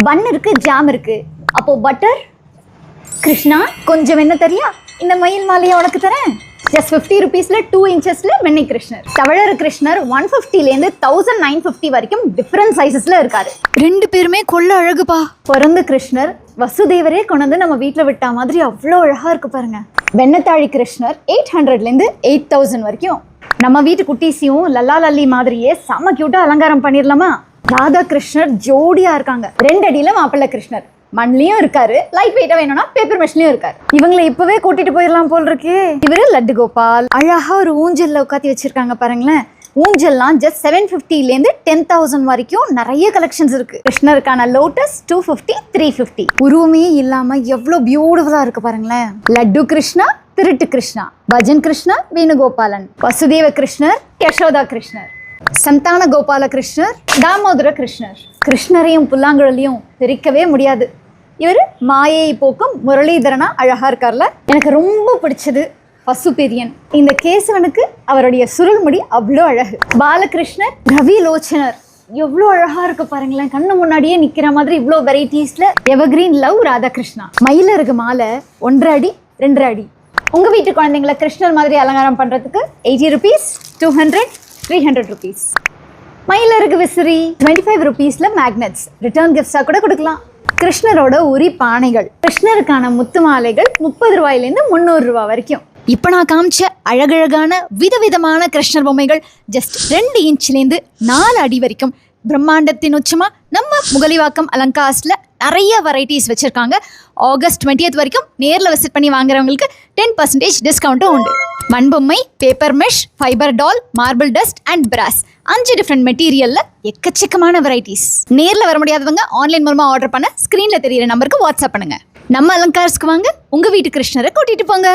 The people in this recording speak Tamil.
பன் இருக்கு, ஜாம் இருக்கு. அப்போ பட்டர் கிருஷ்ணா கொஞ்சம் என்ன தெரியா? இந்த மயில் மாலையை உனக்கு தரேன். ஜஸ்ட் 50 rupeesல 2 inchesல வெண்ணெய் கிருஷ்ணர். தவழர் கிருஷ்ணர் 150லேருந்து 1950 வரைக்கும் டிஃப்ரெண்ட் சைஸஸ்ல இருக்காரு. ரெண்டு பேருமே கொள்ள அழகுப்பா. பிறந்த கிருஷ்ணர் வசுதேவரே கொண்டு வந்து நம்ம வீட்டில் விட்டா மாதிரி அவ்வளோ அழகா இருக்கு பாருங்க. வெண்ணத்தாழி கிருஷ்ணர் 800லேருந்து 8000 வரைக்கும். நம்ம வீட்டு குட்டீஸையும் லல்லா லல்லி மாதிரியே செம கியூட்டா அலங்காரம் பண்ணிடலாமா? ராதா கிருஷ்ணர் ஜோடியா இருக்காங்க. 2 அடியில மாப்பிள்ளை கிருஷ்ணர் மண்லயும் இருக்காரு, லைட் வெயிட்டா வேணும்னா பேப்பர் மெஷ்லயும் இருக்காரு. இவங்களை இப்பவே கூட்டிட்டு போயிடலாம் போல் இருக்கு. இவரு லட்டு கோபால். அழகா ஒரு ஊஞ்சல்ல உட்காத்தி வச்சிருக்காங்க பாருங்களேன். ஊஞ்சல்லாம் ஜஸ்ட் 750லேருந்து 10,000 வரைக்கும் நிறைய கலெக்ஷன்ஸ் இருக்கு. கிருஷ்ணருக்கான லோட்டஸ் 250, 350. உருவமே இல்லாம எவ்வளவு பியூட்டிஃபுல்லா இருக்கு பாருங்களேன். லட்டு கிருஷ்ணா, திருட்டு கிருஷ்ணா, பஜன் கிருஷ்ணா, வேணுகோபாலன், வசுதேவ கிருஷ்ணர், யசோதா கிருஷ்ணர், சந்தான கோபால கிருஷ்ணர், தாமோதர கிருஷ்ணர். கிருஷ்ணரையும் புல்லாங்குழலையும் பிரிக்கவே முடியாது. இவர் மாயை போக்கும் முரளிதரனா அழகா இருக்கார்ல. எனக்கு ரொம்ப பிடிச்சது பசுபெரியன். இந்த கேசவனுக்கு அவருடைய சுருள்முடி அவ்வளோ அழகு. பாலகிருஷ்ணர், ரவி லோச்சனர் எவ்வளோ அழகா இருக்கு பாருங்களேன். கண்ணு முன்னாடியே நிக்கிற மாதிரி இவ்வளோ வெரைட்டிஸ்ல. Evergreen love Radhakrishna. மயிலருக்கு மாலை 1.5 அடி 2 அடி. உங்க வீட்டு குழந்தைங்களை கிருஷ்ணர் மாதிரி அலங்காரம் பண்றதுக்கு 80 rupees, 200, 300 rupees. மயிலருக்கு விசிறி 25 rupeesல மேக்னெட்ஸ் ரிட்டர்ன் கிஃப்ட்ஸா கூட கொடுக்கலாம். கிருஷ்ணரோட உரி பானைகள், கிருஷ்ணருக்கான முத்து மாலைகள் 30 ரூபாயிலேருந்து 300 ரூபாய் வரைக்கும். இப்போ நான் காமிச்ச அழகழகான விதவிதமான கிருஷ்ணர் பொம்மைகள் ஜஸ்ட் 2 இன்ச்லேருந்து 4 அடி வரைக்கும் பிரம்மாண்டத்தின் உச்சமா நம்ம முகலிவாக்கம் அலங்காஸ்ல நிறைய வெரைட்டிஸ் வச்சிருக்காங்க. ஆகஸ்ட் 20th வரைக்கும் நேரில் விசிட் பண்ணி வாங்குறவங்களுக்கு 10% டிஸ்கவுண்ட்டும் உண்டு. மண்பொம்மை, paper mesh, fibre doll, marble dust and brass 5 different மெட்டீரியல்ல எக்கச்சக்கமான வெரைட்டிஸ். நேரில் வர முடியாதவங்க ஆன்லைன் மூலமா ஆர்டர் பண்ண ஸ்க்ரீன்ல தெரியிற நம்பருக்கு வாட்ஸ்அப் பண்ணுங்க. நம்ம அலங்கார்ஸ்க்கு வாங்க, உங்க வீட்டு கிருஷ்ணரை கூட்டிட்டு போங்க.